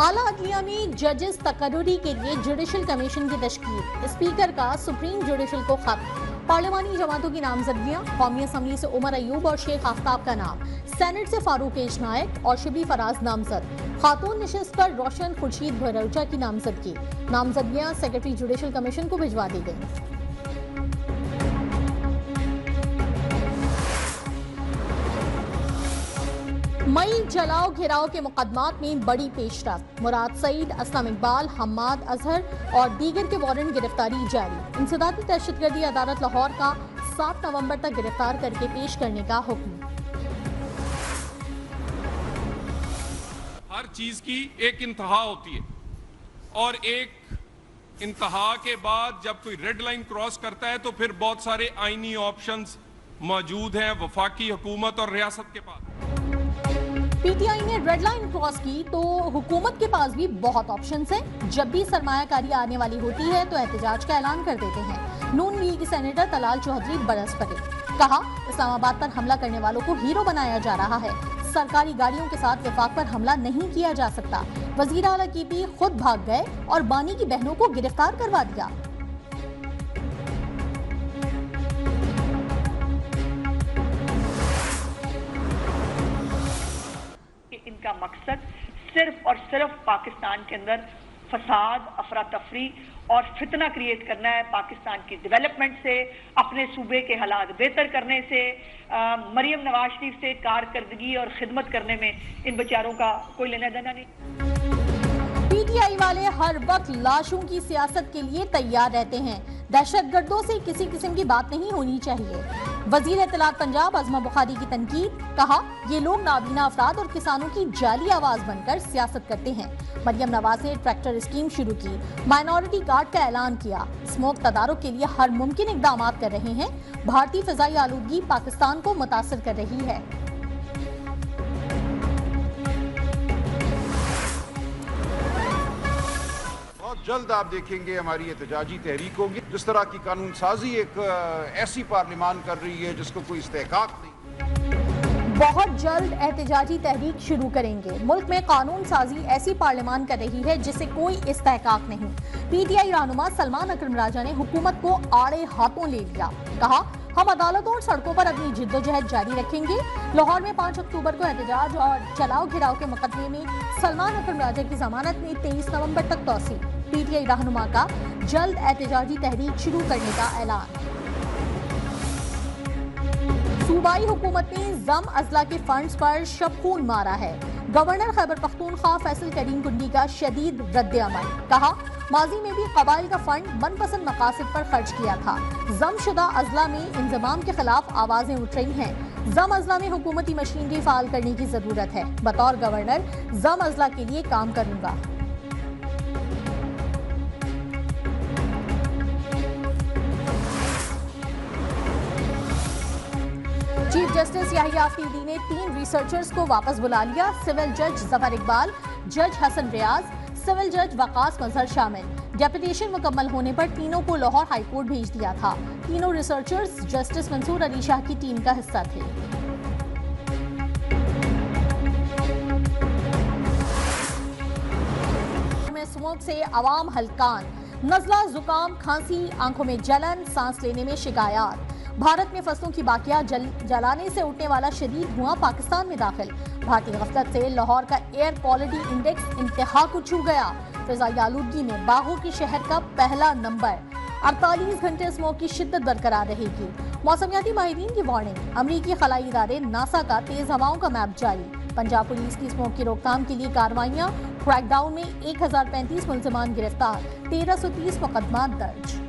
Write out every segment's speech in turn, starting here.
आला अदलिया में जजेस तकर्रुरी के लिए जुडिशल कमीशन की तश्कील। स्पीकर का सुप्रीम जुडिशल को खत। पार्लिमानी जमातों की नामजदगियां। कौमी असम्बली से उमर अयूब और शेख आफ्ताब का नाम। सेनेट से फारूक एश नायक और शिबली फराज नामजद। खातून नशिस्त पर रोशन खुर्शीद भरौचा की नामजदगी। नामजदगियां सेक्रेटरी जुडिशल कमीशन को भिजवा दी गई। मई जलाओ घेराव के मुकदमात में बड़ी पेशरफ्त। मुराद सईद, असलम इकबाल, हम्माद अजहर और दीगर के वारंट गिरफ्तारी जारी। इंसदादी दहशतगर्दी अदालत लाहौर का 7 नवंबर तक गिरफ्तार करके पेश करने का हुक्म। हर चीज की एक इंतहा होती है और एक इंतहा के बाद जब कोई रेड लाइन क्रॉस करता है तो फिर बहुत सारे आईनी ऑप्शंस मौजूद हैं वफाकी हुकूमत और रियासत के पास। पीटीआई ने रेड लाइन क्रॉस की तो हुकूमत के पास भी बहुत ऑप्शंस हैं। जब भी सरमायाकारी आने वाली होती है तो एहतजाज का ऐलान कर देते हैं। नून लीग के सेनेटर तलाल चौधरी बरस पड़े। कहा, इस्लामाबाद पर हमला करने वालों को हीरो बनाया जा रहा है। सरकारी गाड़ियों के साथ विफाक पर हमला नहीं किया जा सकता। वजीर आला की भी खुद भाग गए और बानी की बहनों को गिरफ्तार करवा दिया। इनका मकसद सिर्फ और सिर्फ पाकिस्तान के अंदर फसाद, अफरा तफरी और फितना क्रिएट करना है। पाकिस्तान की डेवलपमेंट से, अपने सूबे के हालात बेहतर करने से, मरियम नवाज शरीफ से कारकर्दगी और खिदमत करने में इन बेचारों का कोई लेना देना नहीं। पीटीआई वाले हर वक्त लाशों की सियासत के लिए तैयार रहते हैं। दहशतगर्दों से किसी किस्म की बात नहीं होनी चाहिए। वजीर इत्तलात पंजाब अज़मा बुखारी की तनकीद। कहा, ये लोग नाबीना अफराद और किसानों की जाली आवाज बनकर सियासत करते हैं। मरियम नवाज ने ट्रैक्टर स्कीम शुरू की। माइनॉरिटी कार्ड का ऐलान किया। स्मोक तदारुक के लिए हर मुमकिन इकदाम कर रहे हैं। भारतीय फिजाई आलूदगी पाकिस्तान को मुतासर कर रही है। बहुत जल्द आप देखेंगे हमारी एहतजाजी तहरीक होगी। जिस तरह की कानून साजी एक ऐसी पार्लिमान कर रही है जिसको कोई इस्तेहकाक नहीं। बहुत जल्द एहतजाजी तहरीक शुरू करेंगे। मुल्क में कानून साजी ऐसी पार्लिमान कर रही है जिसे कोई इस्तेहकाक नहीं। पीटीआई रहनुमा सलमान अकरम राजा ने हुकूमत को आड़े हाथों ले लिया। कहा, हम अदालतों और सड़कों पर अपनी जिद्दोजहद जारी रखेंगे। लाहौर में 5 अक्टूबर को एहतजाज और जलाओ घिराव के मुकदमे में सलमान अकरम राजा की जमानत में 23 नवंबर तक तौसील। पीटीआई रहनुमा का जल्द एहतजाजी तहरीक शुरू करने का ऐलान। सूबाई हुकूमत ने जम अजला के फंड्स पर शबखून मारा है। गवर्नर खैबर पख्तूनख्वा फैसल करीम कुंडी का शदीद रद्द-ए-अमल। कहा, माजी में भी कबाइल का फंड मनपसंद मकासद पर खर्च किया था। जमशुदा अजला में इंजमाम के खिलाफ आवाजें उठ रही हैं। जम अजला में हुकूमती मशीनरी फाल करने की जरूरत है। बतौर गवर्नर जम अजला के लिए काम करूंगा। चीफ जस्टिस याहिया अफरीदी ने 3 रिसर्चर्स को वापस बुला लिया। सिविल जज जफर इकबाल, जज हसन रियाज, सिविल जज वकास मजहर शामिल। डेपुटेशन मुकम्मल होने पर तीनों को लाहौर हाईकोर्ट भेज दिया था। तीनों रिसर्चर्स जस्टिस मंसूर अली शाह की टीम का हिस्सा थे। स्मोक से अवाम हलकान। नज़ला, जुकाम, खांसी, आंखों में जलन, सांस लेने में शिकायत। भारत में फसलों की बाकियां जलाने से उठने वाला शदीद धुआं पाकिस्तान में दाखिल। भारतीय गफलत से लाहौर का एयर क्वालिटी इंडेक्स इंतहा को छू गया। फिजाई आलूदगी में बागों के शहर का पहला नंबर। 48 घंटे स्मोक की शिद्दत बरकरार रहेगी। मौसमियाती माहिरीन की वार्निंग। अमरीकी खलाई इदारे नासा का तेज हवाओं का मैप जारी। पंजाब पुलिस की स्मोक की रोकथाम के लिए कार्रवाइयां। क्रैकडाउन में 1035 मुलजमान गिरफ्तार। 1330 मुकदमा दर्ज।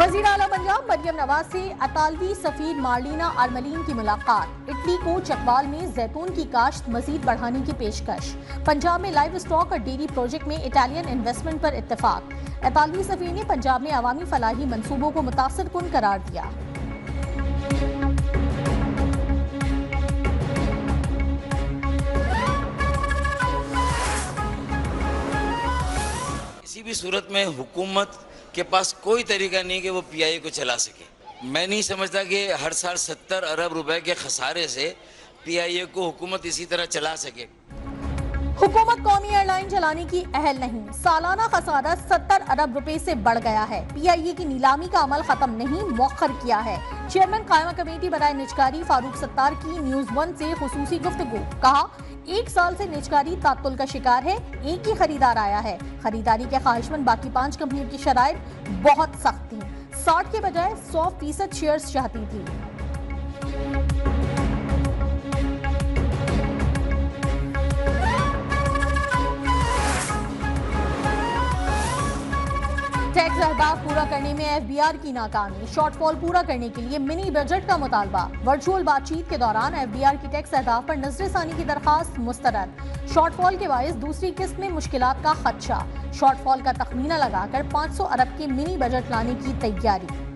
वज़ीर आला पंजाब मरियम नवाज से अतालवी सफीर मार्लिना आर्मलीन की मुलाकात। इटली को चकवाल में जैतून की काश्त मजीद बढ़ाने की पेशकश। पंजाब में लाइव स्टॉक और डेयरी प्रोजेक्ट में इटालियन इन्वेस्टमेंट पर इत्तेफाक। अतालवी सफीर ने पंजाब में अवामी फलाही मंसूबों को मुतासिर कुन करार दिया। किसी भी सूरत में हुकूमत के पास कोई तरीका नहीं कि वो पीआईए को चला सके। मैं नहीं समझता कि हर साल 70 अरब रुपए के खसारे से पीआईए को हुकूमत इसी तरह चला सके। हुकूमत कौमी एयरलाइन चलाने की अहल नहीं, सालाना खसारा 70 अरब रुपए से बढ़ गया है। पीआईए की नीलामी का अमल खत्म नहीं, मौखर किया है। चेयरमैन कायमा कमेटी बराए निजकारी फारूक सत्तार की न्यूज़ 1 से खुसूसी गुफ्तगू। कहा, 1 साल से निजकारी तात्तुल का शिकार है, एक ही खरीदार आया है। खरीदारी के ख्वाहिशमंद बाकी 5 कंपनियों की शराइत बहुत सख्त थी, 60 के बजाय 100% शेयर्स चाहती थी। टैक्स अहदाफ पूरा करने में एफबीआर की नाकामी, शॉर्टफॉल पूरा करने के लिए मिनी बजट का मुतालबा। वर्चुअल बातचीत के दौरान एफबीआर की टैक्स अहदाफ पर नजरसानी की दरखास्त मुस्तरद। शॉर्टफॉल के बायस दूसरी किस्त में मुश्किलात का खदशा। शॉर्टफॉल का तखमीना लगाकर 500 अरब के मिनी बजट लाने की तैयारी।